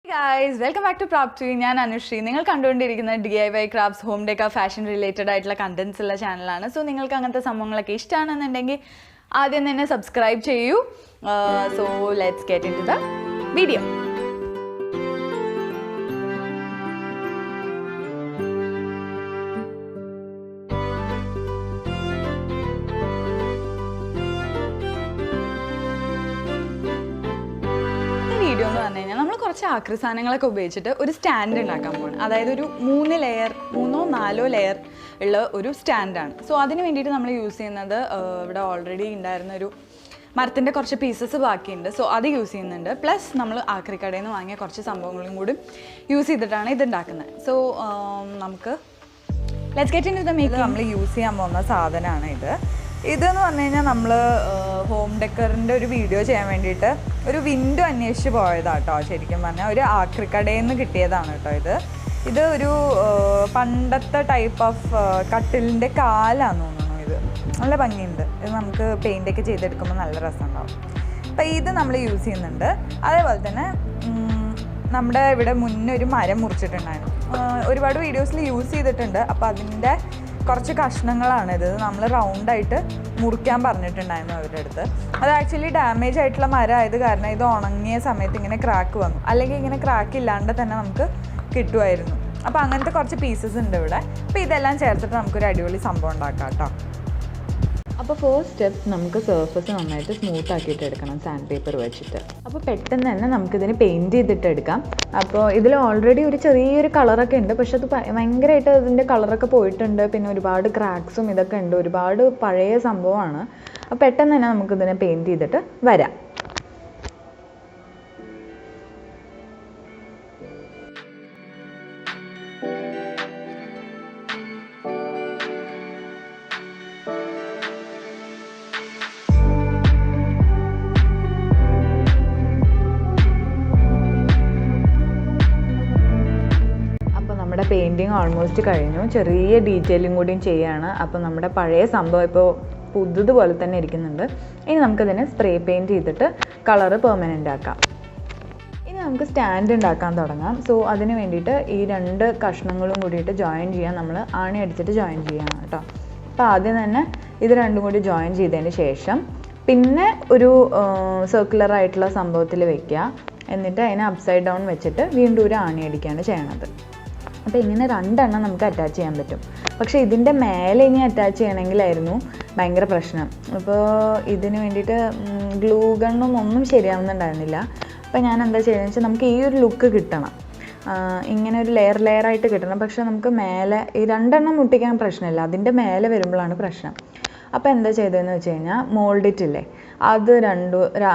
Guys, welcome back to Prapthvi. I am Anushree. You are watching DIY crafts, home decor, fashion related contents channel. So, if you like this channel, subscribe to you. So, let's get into the video. ആക്രിസാനങ്ങളൊക്കെ ഉപയോഗിച്ചിട്ട് ഒരു stand ഉണ്ടാക്കാൻ പോകണം. അതായത് ഒരു 3 layer 3 4 layer ഉള്ള ഒരു സ്റ്റാൻഡാണ്. So അതിന് വേണ്ടിയിട്ട് നമ്മൾ യൂസ് ചെയ്യുന്നത് ഇവിടെ ഓൾറെഡി ഉണ്ടായിരുന്ന ഒരു മരത്തിൻ്റെ കുറച്ച് പീസസ് ബാക്കിയുണ്ട്. സോ അത് യൂസ് ചെയ്യുന്നുണ്ട്. പ്ലസ് നമ്മൾ ആക്രിക്കടയിൽ നിന്ന് വാങ്ങിയ കുറച്ച് സംഭവങ്ങളും കൂടി യൂസ് ചെയ്തിട്ടാണ് ഇത് ഉണ്ടാക്കുന്നത്. സോ നമുക്ക് let's get into the make. നമ്മൾ യൂസ് ചെയ്യാൻ പോകുന്ന സാധനമാണ് ഇതെന്ന് പറഞ്ഞു കഴിഞ്ഞാൽ നമ്മൾ ഹോം ഡെക്കറിൻ്റെ ഒരു വീഡിയോ ചെയ്യാൻ വേണ്ടിയിട്ട് ഒരു വിൻഡോ അന്വേഷിച്ച് പോയതാട്ടോ. ശരിക്കും പറഞ്ഞാൽ ഒരു ആക്രിക്കടയിൽ നിന്ന് കിട്ടിയതാണ് കേട്ടോ. ഇത് ഒരു പണ്ടത്തെ ടൈപ്പ് ഓഫ് കട്ടിലിൻ്റെ കാലാന്ന് തോന്നുന്നു. ഇത് നല്ല ഭംഗിയുണ്ട്. ഇത് നമുക്ക് പെയിൻ്റൊക്കെ ചെയ്തെടുക്കുമ്പോൾ നല്ല രസമുണ്ടാവും. അപ്പോൾ ഇത് നമ്മൾ യൂസ് ചെയ്യുന്നുണ്ട്. അതേപോലെ തന്നെ നമ്മുടെ ഇവിടെ മുന്നേ ഒരു മരം മുറിച്ചിട്ടുണ്ടായിരുന്നു. ഒരുപാട് വീഡിയോസിൽ യൂസ് ചെയ്തിട്ടുണ്ട്. അപ്പോൾ അതിൻ്റെ കുറച്ച് കഷ്ണങ്ങളാണ് ഇത്. നമ്മൾ റൗണ്ടായിട്ട് മുറിക്കാൻ പറഞ്ഞിട്ടുണ്ടായിരുന്നു അവരുടെ അടുത്ത്. അത് ആക്ച്വലി ഡാമേജ് ആയിട്ടുള്ള മരമായത് കാരണം ഇത് ഉണങ്ങിയ സമയത്ത് ഇങ്ങനെ ക്രാക്ക് വന്നു. അല്ലെങ്കിൽ ഇങ്ങനെ ക്രാക്ക് ഇല്ലാണ്ട് തന്നെ നമുക്ക് കിട്ടുമായിരുന്നു. അപ്പോൾ അങ്ങനത്തെ കുറച്ച് പീസസ് ഉണ്ട് ഇവിടെ. അപ്പോൾ ഇതെല്ലാം ചേർത്തിട്ട് നമുക്കൊരു അടിപൊളി സംഭവം ഉണ്ടാക്കാം കേട്ടോ. അപ്പോൾ ഫസ്റ്റ് സ്റ്റെപ്പ് നമുക്ക് സർഫസ് നന്നായിട്ട് സ്മൂത്ത് ആക്കിയിട്ട് എടുക്കണം സാൻഡ് പേപ്പർ വെച്ചിട്ട്. അപ്പോൾ പെട്ടെന്ന് തന്നെ നമുക്കിതിന് പെയിൻറ്റ് ചെയ്തിട്ട് എടുക്കാം. അപ്പോൾ ഇതിൽ ഓൾറെഡി ഒരു ചെറിയൊരു കളറൊക്കെ ഉണ്ട്. പക്ഷെ അത് ഭയങ്കരമായിട്ട് അതിൻ്റെ കളറൊക്കെ പോയിട്ടുണ്ട്. പിന്നെ ഒരുപാട് ക്രാക്സും ഇതൊക്കെ ഉണ്ട്. ഒരുപാട് പഴയ സംഭവമാണ്. അപ്പോൾ പെട്ടെന്ന് തന്നെ നമുക്കിതിനെ പെയിൻറ്റ് ചെയ്തിട്ട് വരാം. പെയിൻറ്റിങ് ഓൾമോസ്റ്റ് കഴിഞ്ഞു. ചെറിയ ഡീറ്റെയിലും കൂടിയും ചെയ്യുകയാണ്. അപ്പോൾ നമ്മുടെ പഴയ സംഭവം ഇപ്പോൾ പുതുതുപോലെ തന്നെ ഇരിക്കുന്നുണ്ട്. ഇനി നമുക്കതിനെ സ്പ്രേ പെയിൻറ്റ് ചെയ്തിട്ട് കളറ് പെർമനൻ്റ് ആക്കാം. ഇനി നമുക്ക് സ്റ്റാൻഡ് ഉണ്ടാക്കാൻ തുടങ്ങാം. സോ അതിന് വേണ്ടിയിട്ട് ഈ 2 കഷ്ണങ്ങളും കൂടിയിട്ട് ജോയിൻ ചെയ്യാൻ നമ്മൾ ആണി അടിച്ചിട്ട് ജോയിൻ ചെയ്യണം കേട്ടോ. അപ്പോൾ ആദ്യം തന്നെ ഇത് രണ്ടും കൂടി ജോയിൻ ചെയ്തതിന് ശേഷം പിന്നെ ഒരു സർക്കുലർ ആയിട്ടുള്ള സംഭവത്തിൽ വെക്കുക. എന്നിട്ട് അതിനെ അപ്സൈഡ് ഡൗൺ വെച്ചിട്ട് വീണ്ടും ഒരു ആണി അടിക്കുകയാണ് ചെയ്യണത്. അപ്പോൾ ഇങ്ങനെ 2 എണ്ണം നമുക്ക് അറ്റാച്ച് ചെയ്യാൻ പറ്റും. പക്ഷേ ഇതിൻ്റെ മേലെ ഇനി അറ്റാച്ച് ചെയ്യണമെങ്കിലായിരുന്നു ഭയങ്കര പ്രശ്നം. അപ്പോൾ ഇതിന് വേണ്ടിയിട്ട് ഗ്ലൂ ഗണ്ണും ഒന്നും ശരിയാവുന്നുണ്ടായിരുന്നില്ല. അപ്പോൾ ഞാൻ എന്താ ചെയ്യുന്നത് വെച്ചാൽ നമുക്ക് ഈ ഒരു ലുക്ക് കിട്ടണം. ഇങ്ങനെ ഒരു ലെയറായിട്ട് കിട്ടണം. പക്ഷേ നമുക്ക് മേലെ ഈ 2 എണ്ണം മുട്ടിക്കാൻ പ്രശ്നമില്ല. അതിൻ്റെ മേലെ വരുമ്പോഴാണ് പ്രശ്നം. അപ്പോൾ എന്താ ചെയ്തതെന്ന് വെച്ച് കഴിഞ്ഞാൽ മോൾഡിറ്റില്ലേ,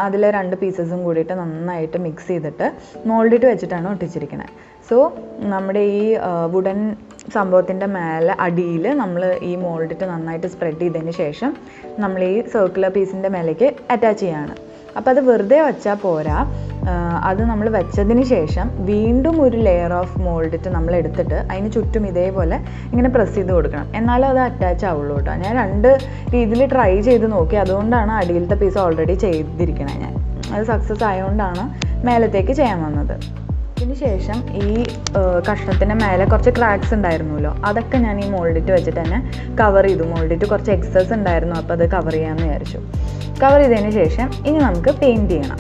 അതിലെ 2 പീസസും കൂടിയിട്ട് നന്നായിട്ട് മിക്സ് ചെയ്തിട്ട് മോൾഡിറ്റ് വെച്ചിട്ടാണ് ഒട്ടിച്ചിരിക്കുന്നത്. സോ നമ്മുടെ ഈ വുഡൻ സംഭവത്തിൻ്റെ മേലെ അടിയിൽ നമ്മൾ ഈ മോൾഡിറ്റ് നന്നായിട്ട് സ്പ്രെഡ് ചെയ്തതിന് ശേഷം നമ്മൾ ഈ സർക്കുലർ പീസിൻ്റെ മേലേക്ക് അറ്റാച്ച് ചെയ്യാണ്. അപ്പോൾ അത് വെറുതെ വെച്ചാൽ പോരാ. അത് നമ്മൾ വെച്ചതിന് ശേഷം വീണ്ടും ഒരു ലെയർ ഓഫ് മോൾഡിറ്റ് നമ്മൾ എടുത്തിട്ട് അതിന് ചുറ്റും ഇതേപോലെ ഇങ്ങനെ പ്രസ് ചെയ്ത് കൊടുക്കണം. എന്നാലും അത് അറ്റാച്ച് ആവുള്ളൂ കേട്ടോ. ഞാൻ 2 രീതിയിൽ ട്രൈ ചെയ്ത് നോക്കി. അതുകൊണ്ടാണ് അടിയിലത്തെ പീസ് ഓൾറെഡി ചെയ്തിരിക്കണേ. ഞാൻ അത് സക്സസ് ആയതുകൊണ്ടാണ് മേലത്തേക്ക് ചെയ്യാൻ വന്നത്. അതിന് ശേഷം ഈ കഷ്ണത്തിൻ്റെ മേലെ കുറച്ച് ക്രാക്സ് ഉണ്ടായിരുന്നല്ലോ, അതൊക്കെ ഞാൻ ഈ മോൾഡിറ്റ് വെച്ചിട്ട് തന്നെ കവർ ചെയ്തു. മോൾഡിറ്റ് കുറച്ച് എക്സസ് ഉണ്ടായിരുന്നു. അപ്പോൾ അത് കവർ ചെയ്യാമെന്ന് വിചാരിച്ചു. കവർ ചെയ്തതിന് ശേഷം ഇനി നമുക്ക് പെയിൻറ്റ് ചെയ്യണം.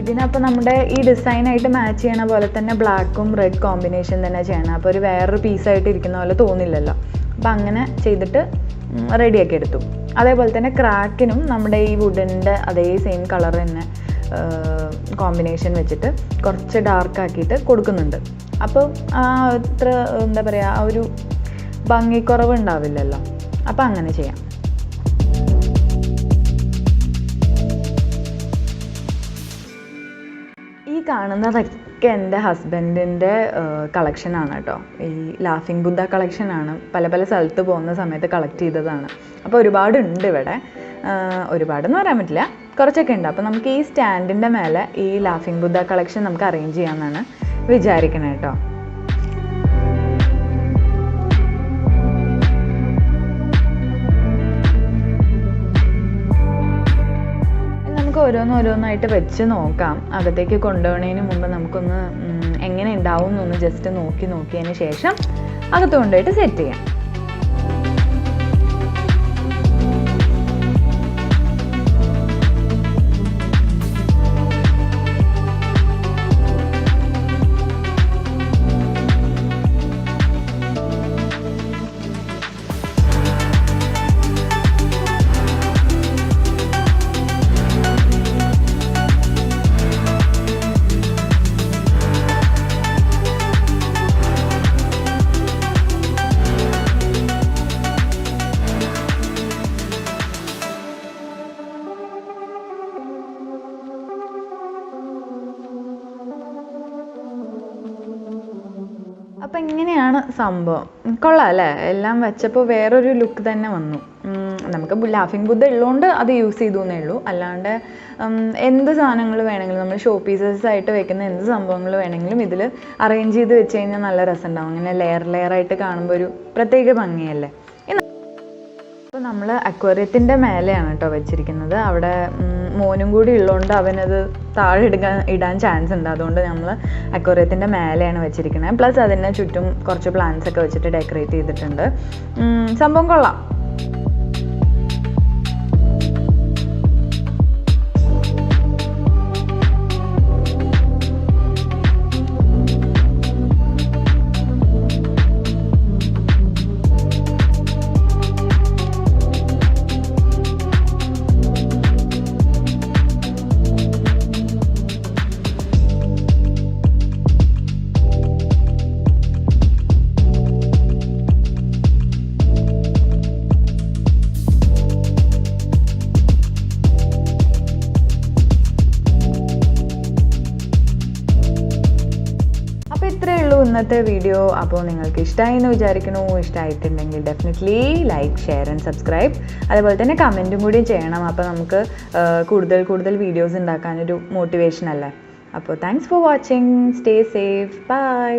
ഇതിനപ്പോൾ നമ്മുടെ ഈ ഡിസൈനായിട്ട് മാച്ച് ചെയ്യണ പോലെ തന്നെ ബ്ലാക്കും റെഡ് കോമ്പിനേഷൻ തന്നെ ചെയ്യണം. അപ്പോൾ ഒരു വേറൊരു പീസായിട്ട് ഇരിക്കുന്ന പോലെ തോന്നില്ലല്ലോ. അപ്പോൾ അങ്ങനെ ചെയ്തിട്ട് റെഡിയാക്കി എടുത്തു. അതേപോലെ തന്നെ ക്രാക്കിനും നമ്മുടെ ഈ വുഡിൻ്റെ അതേ സെയിം കളർ തന്നെ കോമ്പിനേഷൻ വെച്ചിട്ട് കുറച്ച് ഡാർക്കാക്കിയിട്ട് കൊടുക്കുന്നുണ്ട്. അപ്പോൾ അത്ര എന്താ പറയുക, ആ ഒരു ഭംഗിക്കുറവ് ഉണ്ടാവില്ലല്ലോ. അപ്പോൾ അങ്ങനെ ചെയ്യാം. ഈ കാണുന്നതൊക്കെ എൻ്റെ ഹസ്ബൻഡിൻ്റെ കളക്ഷനാണ് കേട്ടോ. ഈ ലാഫിംഗ് ബുദ്ധ കളക്ഷനാണ്. പല സ്ഥലത്ത് പോകുന്ന സമയത്ത് കളക്ട് ചെയ്തതാണ്. അപ്പോൾ ഒരുപാടുണ്ട് ഇവിടെ. ഒരുപാടെന്ന് പറയാൻ പറ്റില്ല, കുറച്ചൊക്കെ ഉണ്ട്. അപ്പോൾ നമുക്ക് ഈ സ്റ്റാൻഡിൻ്റെ മേലെ ഈ ലാഫിംഗ് ബുദ്ധ കളക്ഷൻ നമുക്ക് അറേഞ്ച് ചെയ്യാമെന്നാണ് വിചാരിക്കണേ കേട്ടോ. ഓരോന്നോരോന്നായിട്ട് വെച്ച് നോക്കാം. അകത്തേക്ക് കൊണ്ടുപോകുന്നതിന് മുമ്പ് നമുക്കൊന്ന് എങ്ങനെ ഉണ്ടാവും എന്നൊന്ന് ജസ്റ്റ് നോക്കിയതിന് ശേഷം അകത്ത് കൊണ്ടുപോയിട്ട് സെറ്റ് ചെയ്യാം. അപ്പം ഇങ്ങനെയാണ് സംഭവം. കൊള്ളാം അല്ലേ? എല്ലാം വെച്ചപ്പോൾ വേറൊരു ലുക്ക് തന്നെ വന്നു. നമുക്ക് ലാഫിംഗ് ബുദ്ധ ഉള്ളതുകൊണ്ട് അത് യൂസ് ചെയ്തു എന്നേ ഉള്ളൂ. അല്ലാണ്ട് എന്ത് സാധനങ്ങൾ വേണമെങ്കിലും നമ്മൾ ഷോ പീസസ് ആയിട്ട് വെക്കുന്ന എന്ത് സംഭവങ്ങൾ വേണമെങ്കിലും ഇതിൽ അറേഞ്ച് ചെയ്ത് വെച്ച് കഴിഞ്ഞാൽ നല്ല രസമുണ്ടാവും. അങ്ങനെ ലെയറായിട്ട് കാണുമ്പോൾ ഒരു പ്രത്യേക ഭംഗിയല്ലേ. അപ്പോൾ നമ്മൾ അക്വേറിയത്തിൻ്റെ മേലെയാണ് കേട്ടോ വെച്ചിരിക്കുന്നത്. അവിടെ മോനും കൂടി ഉള്ളതുകൊണ്ട് അവനത് താഴെ ഇടാൻ ചാൻസ് ഉണ്ട്. അതുകൊണ്ട് നമ്മൾ അക്വേറിയത്തിൻ്റെ മേലെയാണ് വെച്ചിരിക്കുന്നത്. പ്ലസ് അതിന് ചുറ്റും കുറച്ച് പ്ലാന്റ്സ് ഒക്കെ വെച്ചിട്ട് ഡെക്കറേറ്റ് ചെയ്തിട്ടുണ്ട്. സംഭവം കൊള്ളാം. ഇന്നത്തെ വീഡിയോ. അപ്പോൾ നിങ്ങൾക്ക് ഇഷ്ടമായി എന്ന് വിചാരിക്കണോ? ഇഷ്ടമായിട്ടുണ്ടെങ്കിൽ definitely like, share and subscribe. അതുപോലെ തന്നെ കമൻറ്റും കൂടി ചെയ്യണം. അപ്പോൾ നമുക്ക് കൂടുതൽ വീഡിയോസ് ഉണ്ടാക്കാനൊരു മോട്ടിവേഷൻ അല്ലേ. അപ്പോൾ thanks for watching. Stay safe. By.